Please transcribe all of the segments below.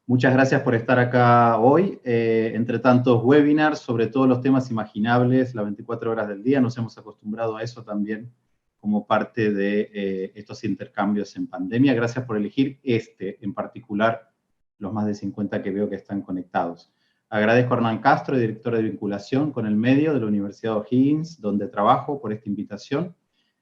Muchas gracias por estar acá hoy. Entre tantos webinars sobre todos los temas imaginables, las 24 horas del día, nos hemos acostumbrado a eso también como parte de estos intercambios en pandemia. Gracias por elegir este en particular, los más de 50 que veo que están conectados. Agradezco a Hernán Castro, director de vinculación con el medio de la Universidad O'Higgins, donde trabajo, por esta invitación.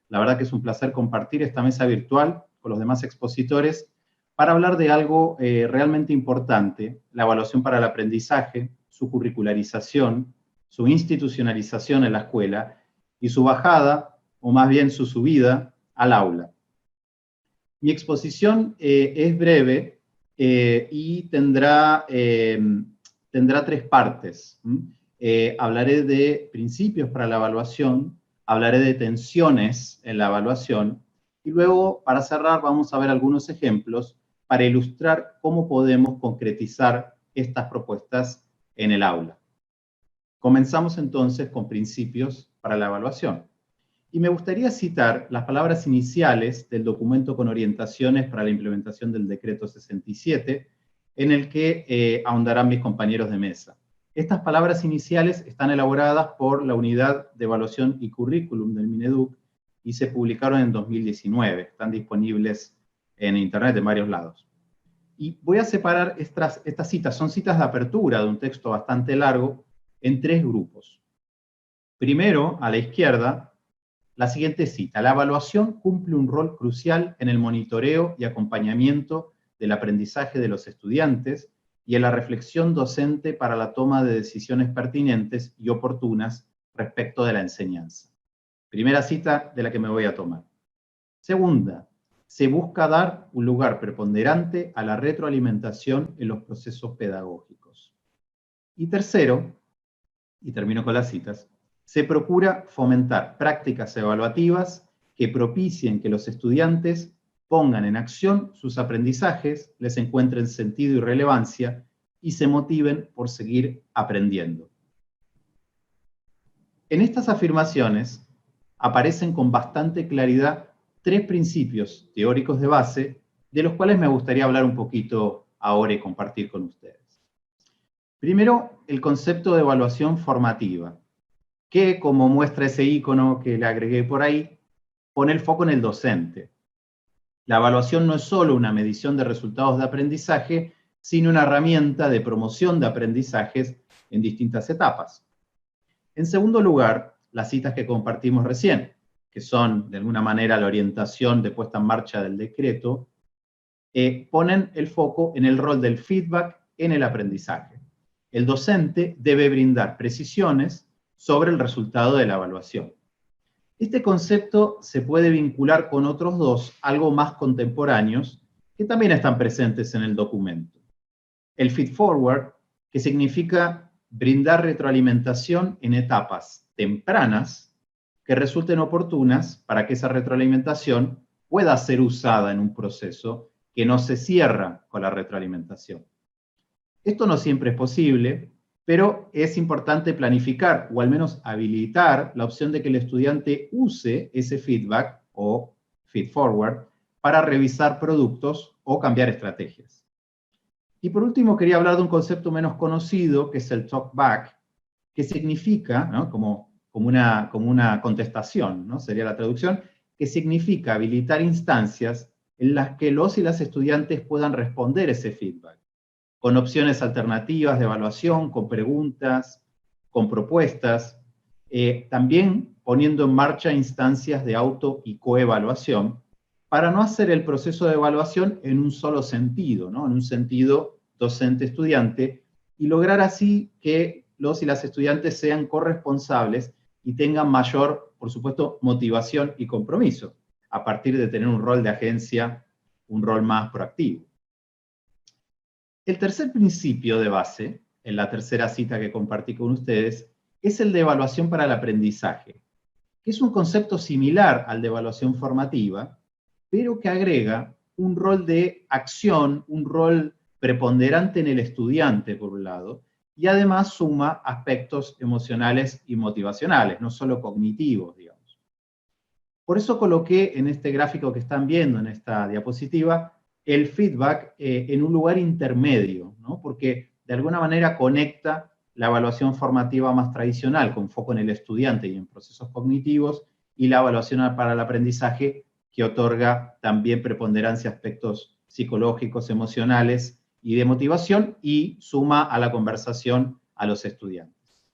La verdad que es un placer compartir esta mesa virtual con los demás expositores para hablar de algo realmente importante, la evaluación para el aprendizaje, su curricularización, su institucionalización en la escuela y su bajada, o más bien su subida, al aula. Mi exposición es breve y tendrá tres partes. Hablaré de principios para la evaluación, hablaré de tensiones en la evaluación, y luego, para cerrar, vamos a ver algunos ejemplos para ilustrar cómo podemos concretizar estas propuestas en el aula. Comenzamos entonces con principios para la evaluación. Y me gustaría citar las palabras iniciales del documento con orientaciones para la implementación del decreto 67, en el que ahondarán mis compañeros de mesa. Estas palabras iniciales están elaboradas por la Unidad de Evaluación y Currículum del Mineduc y se publicaron en 2019. Están disponibles en internet en varios lados. Y voy a separar estas citas, son citas de apertura de un texto bastante largo, en tres grupos. Primero, a la izquierda, la siguiente cita: la evaluación cumple un rol crucial en el monitoreo y acompañamiento del aprendizaje de los estudiantes y en la reflexión docente para la toma de decisiones pertinentes y oportunas respecto de la enseñanza. Primera cita de la que me voy a tomar. Segunda, se busca dar un lugar preponderante a la retroalimentación en los procesos pedagógicos. Y tercero, y termino con las citas, se procura fomentar prácticas evaluativas que propicien que los estudiantes pongan en acción sus aprendizajes, les encuentren sentido y relevancia y se motiven por seguir aprendiendo. En estas afirmaciones aparecen con bastante claridad tres principios teóricos de base, de los cuales me gustaría hablar un poquito ahora y compartir con ustedes. Primero, el concepto de evaluación formativa, que, como muestra ese icono que le agregué por ahí, pone el foco en el docente. La evaluación no es solo una medición de resultados de aprendizaje, sino una herramienta de promoción de aprendizajes en distintas etapas. En segundo lugar, las citas que compartimos recién, que son de alguna manera la orientación de puesta en marcha del decreto, ponen el foco en el rol del feedback en el aprendizaje. El docente debe brindar precisiones sobre el resultado de la evaluación. Este concepto se puede vincular con otros dos, algo más contemporáneos, que también están presentes en el documento. El feed forward, que significa brindar retroalimentación en etapas tempranas que resulten oportunas para que esa retroalimentación pueda ser usada en un proceso que no se cierra con la retroalimentación. Esto no siempre es posible, pero es importante planificar o al menos habilitar la opción de que el estudiante use ese feedback o feed forward para revisar productos o cambiar estrategias. Y por último quería hablar de un concepto menos conocido, que es el talk back, que significa, ¿no?, como una contestación, ¿no?, sería la traducción, que significa habilitar instancias en las que los y las estudiantes puedan responder ese feedback, con opciones alternativas de evaluación, con preguntas, con propuestas, también poniendo en marcha instancias de auto y coevaluación, para no hacer el proceso de evaluación en un solo sentido, ¿no?, en un sentido docente-estudiante, y lograr así que los y las estudiantes sean corresponsables y tengan mayor, por supuesto, motivación y compromiso, a partir de tener un rol de agencia, un rol más proactivo. El tercer principio de base, en la tercera cita que compartí con ustedes, es el de evaluación para el aprendizaje, que es un concepto similar al de evaluación formativa, pero que agrega un rol de acción, un rol preponderante en el estudiante, por un lado, y además suma aspectos emocionales y motivacionales, no solo cognitivos, digamos. Por eso coloqué en este gráfico que están viendo, en esta diapositiva, el feedback en un lugar intermedio, ¿no? Porque de alguna manera conecta la evaluación formativa más tradicional, con foco en el estudiante y en procesos cognitivos, y la evaluación para el aprendizaje, que otorga también preponderancia a aspectos psicológicos, emocionales y de motivación, y suma a la conversación a los estudiantes.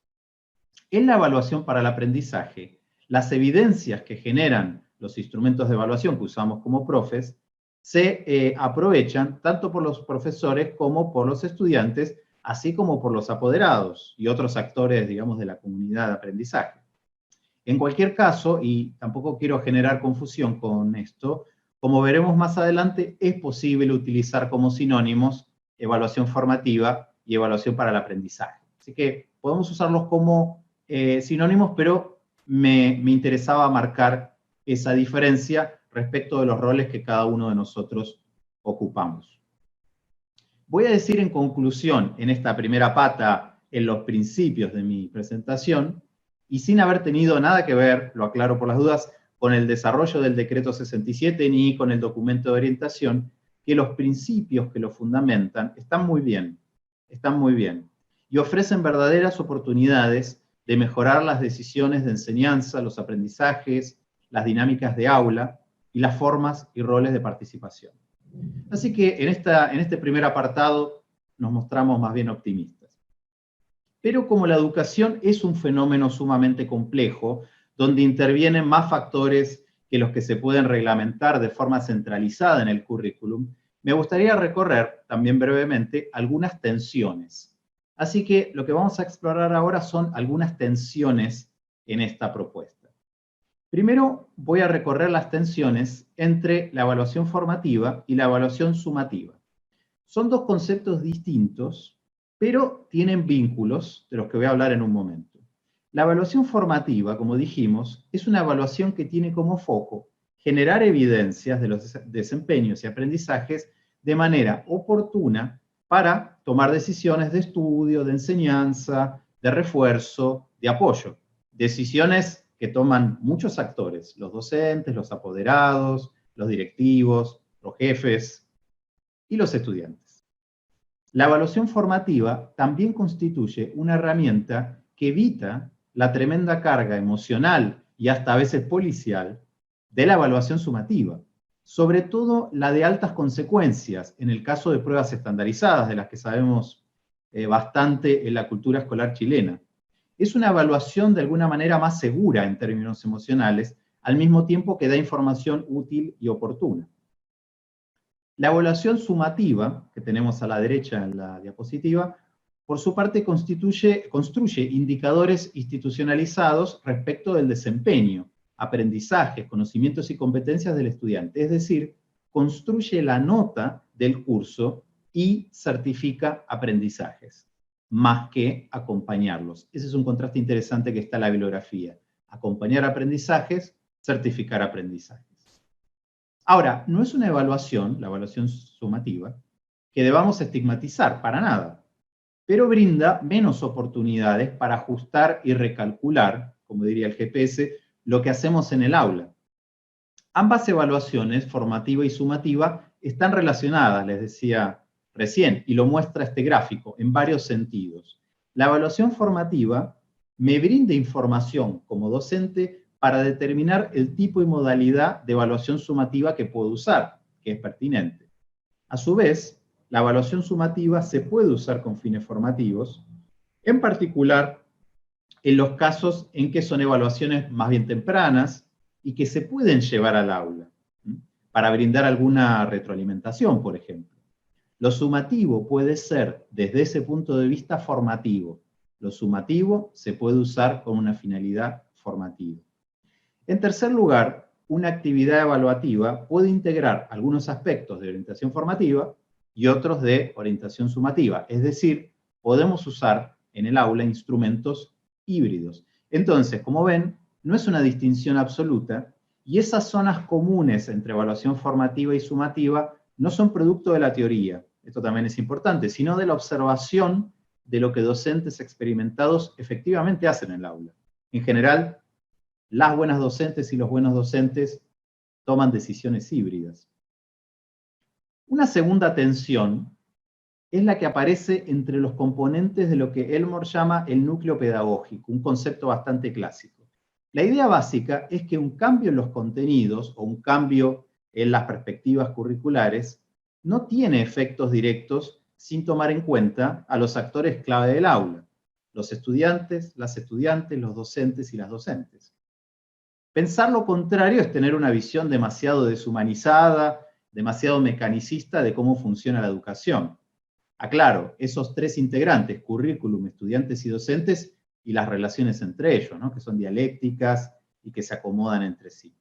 En la evaluación para el aprendizaje, las evidencias que generan los instrumentos de evaluación que usamos como profes se aprovechan tanto por los profesores como por los estudiantes, así como por los apoderados y otros actores, digamos, de la comunidad de aprendizaje. En cualquier caso, y tampoco quiero generar confusión con esto, como veremos más adelante, es posible utilizar como sinónimos evaluación formativa y evaluación para el aprendizaje. Así que podemos usarlos como sinónimos, pero me interesaba marcar esa diferencia respecto de los roles que cada uno de nosotros ocupamos. Voy a decir en conclusión, en esta primera pata, en los principios de mi presentación, y sin haber tenido nada que ver, lo aclaro por las dudas, con el desarrollo del decreto 67 ni con el documento de orientación, que los principios que lo fundamentan están muy bien, y ofrecen verdaderas oportunidades de mejorar las decisiones de enseñanza, los aprendizajes, las dinámicas de aula y las formas y roles de participación. Así que en este primer apartado nos mostramos más bien optimistas. Pero como la educación es un fenómeno sumamente complejo, donde intervienen más factores que los que se pueden reglamentar de forma centralizada en el currículum, me gustaría recorrer también brevemente algunas tensiones. Así que lo que vamos a explorar ahora son algunas tensiones en esta propuesta. Primero voy a recorrer las tensiones entre la evaluación formativa y la evaluación sumativa. Son dos conceptos distintos, pero tienen vínculos, de los que voy a hablar en un momento. La evaluación formativa, como dijimos, es una evaluación que tiene como foco generar evidencias de los desempeños y aprendizajes de manera oportuna para tomar decisiones de estudio, de enseñanza, de refuerzo, de apoyo. Decisiones que toman muchos actores, los docentes, los apoderados, los directivos, los jefes y los estudiantes. La evaluación formativa también constituye una herramienta que evita la tremenda carga emocional y hasta a veces policial de la evaluación sumativa, sobre todo la de altas consecuencias en el caso de pruebas estandarizadas, de las que sabemos bastante en la cultura escolar chilena. Es una evaluación de alguna manera más segura en términos emocionales, al mismo tiempo que da información útil y oportuna. La evaluación sumativa, que tenemos a la derecha en la diapositiva, por su parte construye indicadores institucionalizados respecto del desempeño, aprendizajes, conocimientos y competencias del estudiante. Es decir, construye la nota del curso y certifica aprendizajes, más que acompañarlos. Ese es un contraste interesante que está en la bibliografía. Acompañar aprendizajes, certificar aprendizajes. Ahora, no es una evaluación, la evaluación sumativa, que debamos estigmatizar, para nada, pero brinda menos oportunidades para ajustar y recalcular, como diría el GPS, lo que hacemos en el aula. Ambas evaluaciones, formativa y sumativa, están relacionadas, les decía recién, y lo muestra este gráfico, en varios sentidos. La evaluación formativa me brinda información como docente para determinar el tipo y modalidad de evaluación sumativa que puedo usar, que es pertinente. A su vez, la evaluación sumativa se puede usar con fines formativos, en particular en los casos en que son evaluaciones más bien tempranas y que se pueden llevar al aula, para brindar alguna retroalimentación, por ejemplo. Lo sumativo puede ser, desde ese punto de vista, formativo. Lo sumativo se puede usar con una finalidad formativa. En tercer lugar, una actividad evaluativa puede integrar algunos aspectos de orientación formativa y otros de orientación sumativa. Es decir, podemos usar en el aula instrumentos híbridos. Entonces, como ven, no es una distinción absoluta y esas zonas comunes entre evaluación formativa y sumativa no son producto de la teoría, esto también es importante, sino de la observación de lo que docentes experimentados efectivamente hacen en el aula. En general, las buenas docentes y los buenos docentes toman decisiones híbridas. Una segunda tensión es la que aparece entre los componentes de lo que Elmore llama el núcleo pedagógico, un concepto bastante clásico. La idea básica es que un cambio en los contenidos o un cambio en las perspectivas curriculares no tiene efectos directos sin tomar en cuenta a los actores clave del aula, los estudiantes, las estudiantes, los docentes y las docentes. Pensar lo contrario es tener una visión demasiado deshumanizada, demasiado mecanicista de cómo funciona la educación. Aclaro, esos tres integrantes, currículum, estudiantes y docentes, y las relaciones entre ellos, ¿no? Que son dialécticas y que se acomodan entre sí.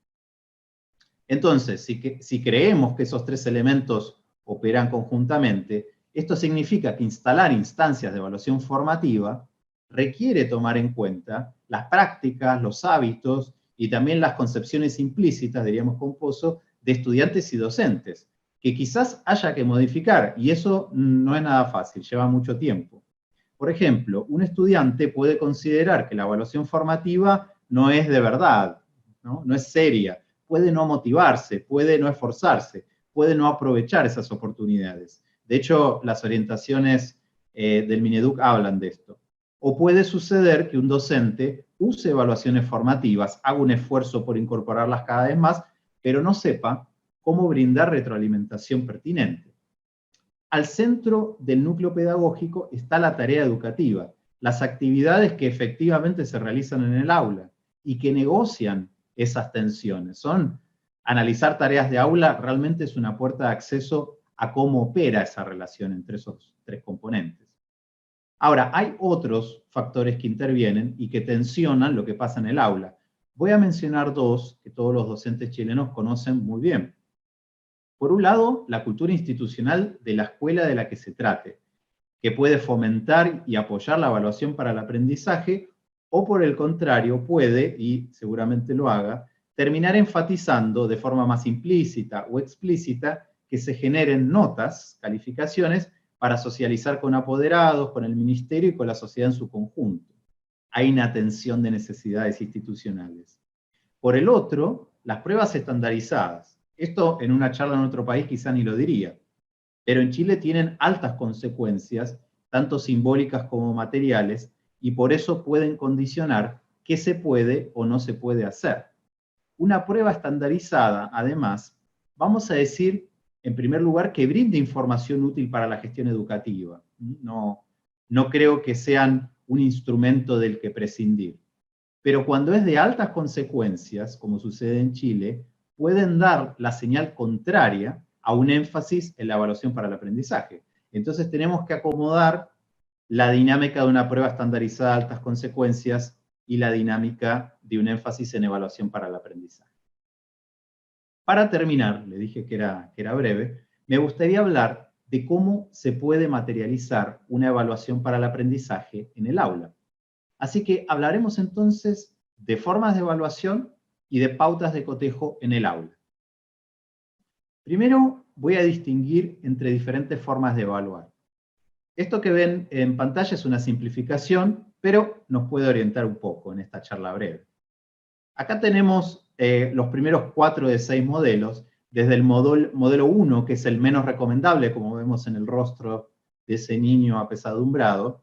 Entonces, si creemos que esos tres elementos operan conjuntamente, esto significa que instalar instancias de evaluación formativa requiere tomar en cuenta las prácticas, los hábitos y también las concepciones implícitas, diríamos con Pozo, de estudiantes y docentes, que quizás haya que modificar, y eso no es nada fácil, lleva mucho tiempo. Por ejemplo, un estudiante puede considerar que la evaluación formativa no es de verdad, no es seria, puede no motivarse, puede no esforzarse, puede no aprovechar esas oportunidades. De hecho, las orientaciones del Mineduc hablan de esto. O puede suceder que un docente use evaluaciones formativas, haga un esfuerzo por incorporarlas cada vez más, pero no sepa cómo brindar retroalimentación pertinente. Al centro del núcleo pedagógico está la tarea educativa, las actividades que efectivamente se realizan en el aula y que negocian esas tensiones. Analizar tareas de aula realmente es una puerta de acceso a cómo opera esa relación entre esos tres componentes. Ahora, hay otros factores que intervienen y que tensionan lo que pasa en el aula. Voy a mencionar dos que todos los docentes chilenos conocen muy bien. Por un lado, la cultura institucional de la escuela de la que se trate, que puede fomentar y apoyar la evaluación para el aprendizaje, o por el contrario puede, y seguramente lo haga, terminar enfatizando de forma más implícita o explícita que se generen notas, calificaciones, para socializar con apoderados, con el ministerio y con la sociedad en su conjunto. Hay una tensión de necesidades institucionales. Por el otro, las pruebas estandarizadas. Esto en una charla en otro país quizá ni lo diría, pero en Chile tienen altas consecuencias, tanto simbólicas como materiales, y por eso pueden condicionar qué se puede o no se puede hacer. Una prueba estandarizada, además, vamos a decir, en primer lugar, que brinde información útil para la gestión educativa. No creo que sean un instrumento del que prescindir. Pero cuando es de altas consecuencias, como sucede en Chile, pueden dar la señal contraria a un énfasis en la evaluación para el aprendizaje. Entonces tenemos que acomodar la dinámica de una prueba estandarizada de altas consecuencias y la dinámica de un énfasis en evaluación para el aprendizaje. Para terminar, le dije que era breve, me gustaría hablar de cómo se puede materializar una evaluación para el aprendizaje en el aula. Así que hablaremos entonces de formas de evaluación y de pautas de cotejo en el aula. Primero voy a distinguir entre diferentes formas de evaluar. Esto que ven en pantalla es una simplificación, pero nos puede orientar un poco en esta charla breve. Acá tenemos los primeros 4 de 6 modelos, desde el modelo 1, que es el menos recomendable, como vemos en el rostro de ese niño apesadumbrado,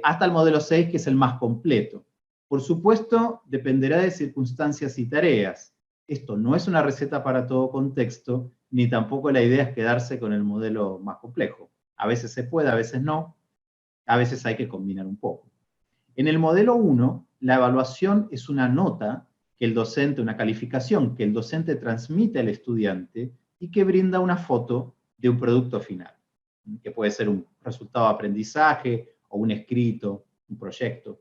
hasta el modelo 6, que es el más completo. Por supuesto, dependerá de circunstancias y tareas. Esto no es una receta para todo contexto, ni tampoco la idea es quedarse con el modelo más complejo. A veces se puede, a veces no, a veces hay que combinar un poco. En el modelo 1, la evaluación es una nota que el docente, una calificación que el docente transmite al estudiante y que brinda una foto de un producto final, que puede ser un resultado de aprendizaje o un escrito, un proyecto.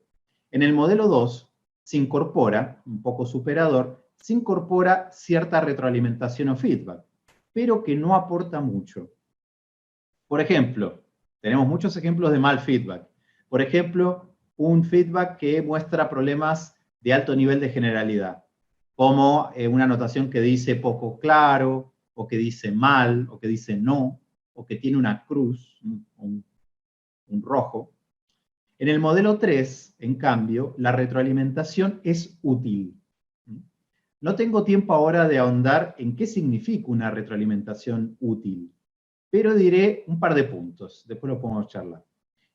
En el modelo 2 se incorpora, un poco superador, se incorpora cierta retroalimentación o feedback, pero que no aporta mucho. Por ejemplo, tenemos muchos ejemplos de mal feedback. Por ejemplo, un feedback que muestra problemas de alto nivel de generalidad, como una anotación que dice poco claro, o que dice mal, o que dice no, o que tiene una cruz, un rojo. En el modelo 3, en cambio, la retroalimentación es útil. No tengo tiempo ahora de ahondar en qué significa una retroalimentación útil, pero diré un par de puntos, después lo podemos charlar.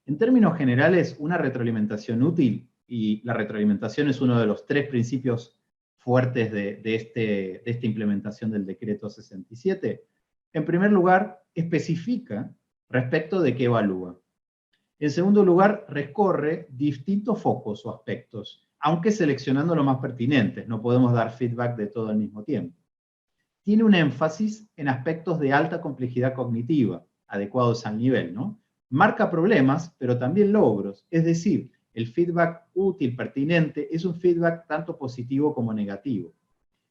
En términos generales, una retroalimentación útil, y la retroalimentación es uno de los 3 principios fuertes de esta implementación del decreto 67, en primer lugar, especifica respecto de qué evalúa. En segundo lugar, recorre distintos focos o aspectos, aunque seleccionando los más pertinentes, no podemos dar feedback de todo al mismo tiempo. Tiene un énfasis en aspectos de alta complejidad cognitiva, adecuados al nivel, ¿no? Marca problemas, pero también logros, es decir, el feedback útil, pertinente, es un feedback tanto positivo como negativo.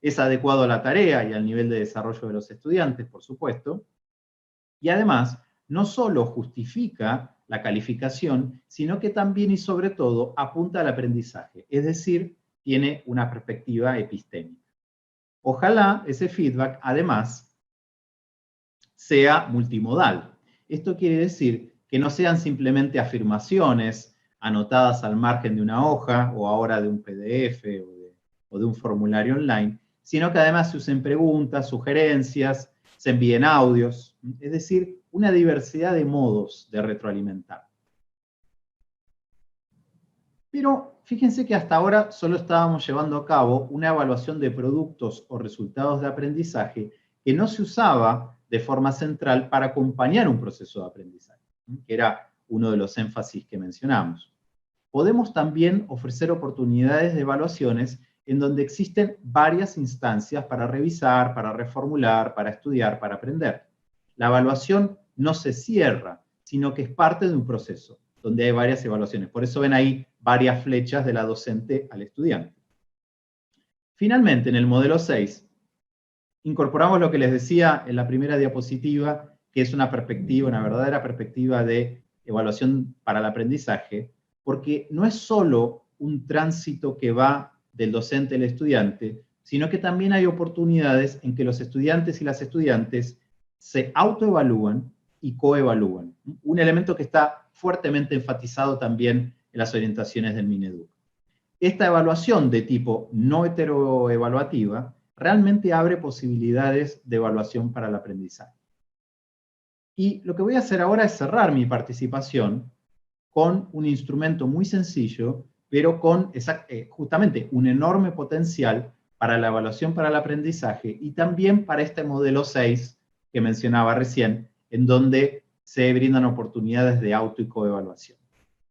Es adecuado a la tarea y al nivel de desarrollo de los estudiantes, por supuesto, y además, no solo justifica la calificación, sino que también y sobre todo apunta al aprendizaje, es decir, tiene una perspectiva epistémica. Ojalá ese feedback, además, sea multimodal. Esto quiere decir que no sean simplemente afirmaciones anotadas al margen de una hoja, o ahora de un PDF, o de un formulario online, sino que además se usen preguntas, sugerencias, se envíen audios, es decir, una diversidad de modos de retroalimentar. Pero fíjense que hasta ahora solo estábamos llevando a cabo una evaluación de productos o resultados de aprendizaje que no se usaba de forma central para acompañar un proceso de aprendizaje, que era uno de los énfasis que mencionamos. Podemos también ofrecer oportunidades de evaluaciones en donde existen varias instancias para revisar, para reformular, para estudiar, para aprender. La evaluación no se cierra, sino que es parte de un proceso, donde hay varias evaluaciones. Por eso ven ahí varias flechas de la docente al estudiante. Finalmente, en el modelo 6, incorporamos lo que les decía en la primera diapositiva, que es una perspectiva, una verdadera perspectiva de evaluación para el aprendizaje, porque no es solo un tránsito que va del docente al estudiante, sino que también hay oportunidades en que los estudiantes y las estudiantes se autoevalúan y coevalúan. Un elemento que está fuertemente enfatizado también en las orientaciones del Mineduc. Esta evaluación de tipo no heteroevaluativa realmente abre posibilidades de evaluación para el aprendizaje. Y lo que voy a hacer ahora es cerrar mi participación con un instrumento muy sencillo, pero con justamente un enorme potencial para la evaluación para el aprendizaje y también para este modelo 6 que mencionaba recién, en donde se brindan oportunidades de auto y coevaluación.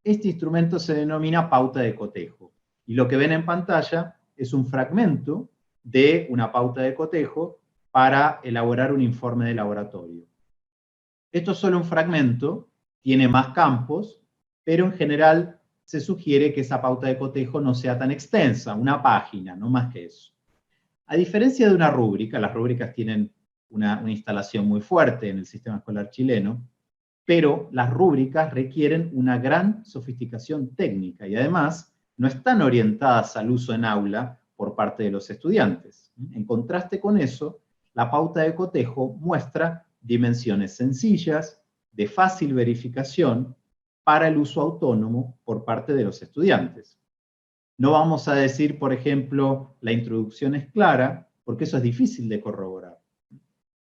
Este instrumento se denomina pauta de cotejo, y lo que ven en pantalla es un fragmento de una pauta de cotejo para elaborar un informe de laboratorio. Esto es solo un fragmento, tiene más campos, pero en general se sugiere que esa pauta de cotejo no sea tan extensa, una página, no más que eso. A diferencia de una rúbrica, las rúbricas tienen una instalación muy fuerte en el sistema escolar chileno, pero las rúbricas requieren una gran sofisticación técnica y además no están orientadas al uso en aula por parte de los estudiantes. En contraste con eso, la pauta de cotejo muestra dimensiones sencillas, de fácil verificación, para el uso autónomo por parte de los estudiantes. No vamos a decir, por ejemplo, la introducción es clara, porque eso es difícil de corroborar.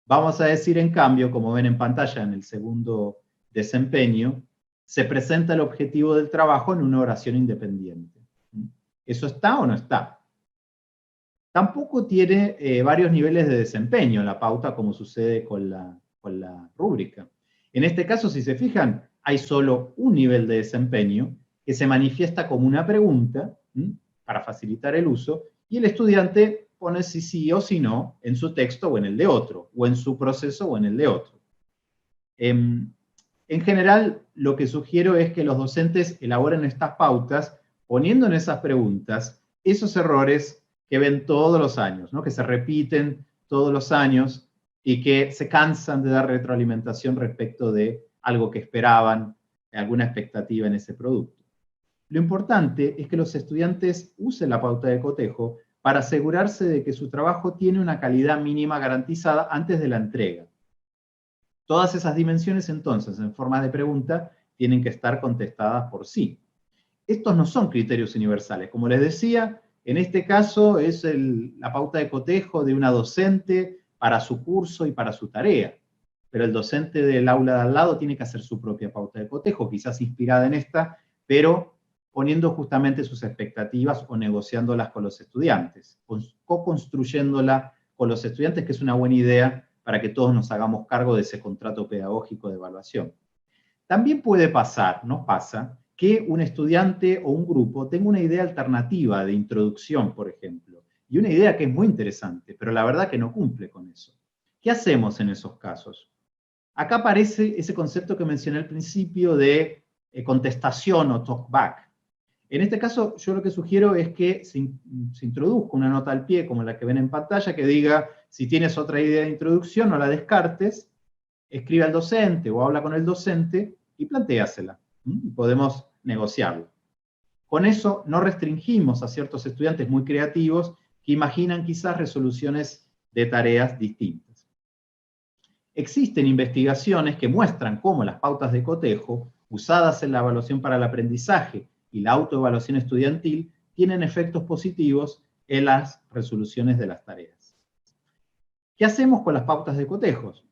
Vamos a decir, en cambio, como ven en pantalla en el segundo desempeño, se presenta el objetivo del trabajo en una oración independiente. ¿Eso está o no está? Tampoco tiene varios niveles de desempeño en la pauta, como sucede con la rúbrica. En este caso, si se fijan, hay solo un nivel de desempeño que se manifiesta como una pregunta, para facilitar el uso, y el estudiante pone si sí o si no en su texto o en el de otro, o en su proceso o en el de otro. En general, lo que sugiero es que los docentes elaboren estas pautas poniendo en esas preguntas esos errores que ven todos los años, ¿no? Que se repiten todos los años y que se cansan de dar retroalimentación respecto de algo que esperaban, alguna expectativa en ese producto. Lo importante es que los estudiantes usen la pauta de cotejo para asegurarse de que su trabajo tiene una calidad mínima garantizada antes de la entrega. Todas esas dimensiones, entonces, en forma de pregunta, tienen que estar contestadas por sí. Estos no son criterios universales. Como les decía, en este caso es la pauta de cotejo de una docente para su curso y para su tarea. pero el docente del aula de al lado tiene que hacer su propia pauta de cotejo, quizás inspirada en esta, pero poniendo justamente sus expectativas o negociándolas con los estudiantes, co-construyéndola con los estudiantes, que es una buena idea para que todos nos hagamos cargo de ese contrato pedagógico de evaluación. También puede pasar, nos pasa, que un estudiante o un grupo tenga una idea alternativa de introducción, por ejemplo, y una idea que es muy interesante, pero la verdad que no cumple con eso. ¿Qué hacemos en esos casos? Acá aparece ese concepto que mencioné al principio de contestación o talkback. En este caso, yo lo que sugiero es que se introduzca una nota al pie, como la que ven en pantalla, que diga, si tienes otra idea de introducción, no la descartes, escribe al docente o habla con el docente y plantéasela. Y podemos negociarlo. Con eso no restringimos a ciertos estudiantes muy creativos que imaginan quizás resoluciones de tareas distintas. Existen investigaciones que muestran cómo las pautas de cotejo, usadas en la evaluación para el aprendizaje y la autoevaluación estudiantil, tienen efectos positivos en las resoluciones de las tareas. ¿Qué hacemos con las pautas de cotejos?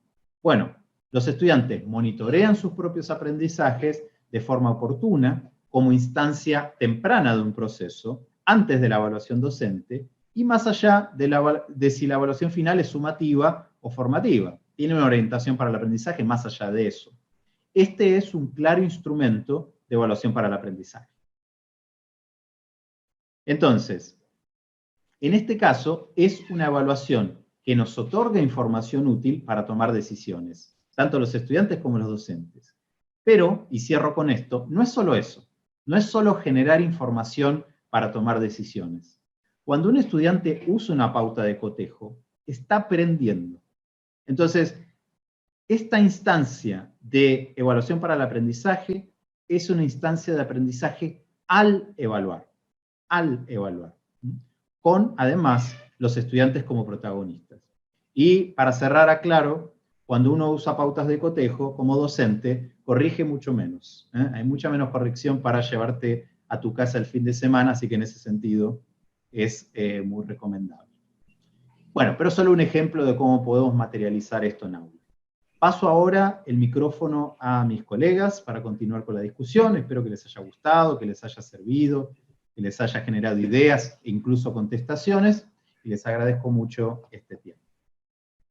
Bueno, los estudiantes monitorean sus propios aprendizajes de forma oportuna, como instancia temprana de un proceso, antes de la evaluación docente, y más allá de si la evaluación final es sumativa o formativa. Tiene una orientación para el aprendizaje más allá de eso. Este es un claro instrumento de evaluación para el aprendizaje. Entonces, en este caso, es una evaluación que nos otorga información útil para tomar decisiones, tanto los estudiantes como los docentes. Pero, y cierro con esto, no es solo eso, no es solo generar información para tomar decisiones. Cuando un estudiante usa una pauta de cotejo, está aprendiendo. Entonces, esta instancia de evaluación para el aprendizaje es una instancia de aprendizaje al evaluar, con, además, los estudiantes como protagonistas. Y para cerrar, aclaro, cuando uno usa pautas de cotejo, como docente, corrige mucho menos. Hay mucha menos corrección para llevarte a tu casa el fin de semana, así que en ese sentido es muy recomendable. Bueno, pero solo un ejemplo de cómo podemos materializar esto en aula. Paso ahora el micrófono a mis colegas para continuar con la discusión. Espero que les haya gustado, que les haya servido, que les haya generado ideas e incluso contestaciones, y les agradezco mucho este tiempo.